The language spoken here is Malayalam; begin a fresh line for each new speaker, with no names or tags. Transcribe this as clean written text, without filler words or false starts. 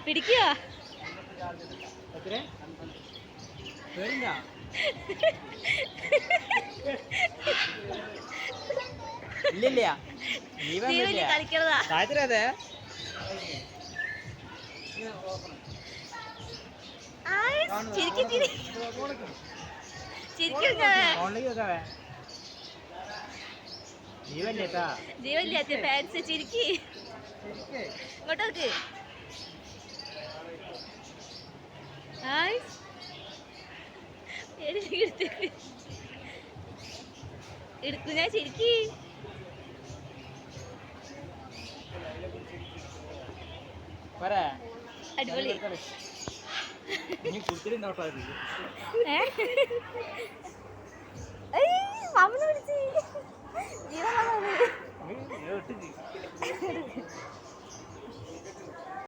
പിടിക്കുക കളിക്കണതാ ജീവല്ലേ ഫാൻസ് ചിരിക്കി ഇങ്ങോട്ടോക്ക് എടുക്കും ഞാൻ ചിരിക്കി അടിപൊളി മാമനെ വിളിച്ച് ജീവൻ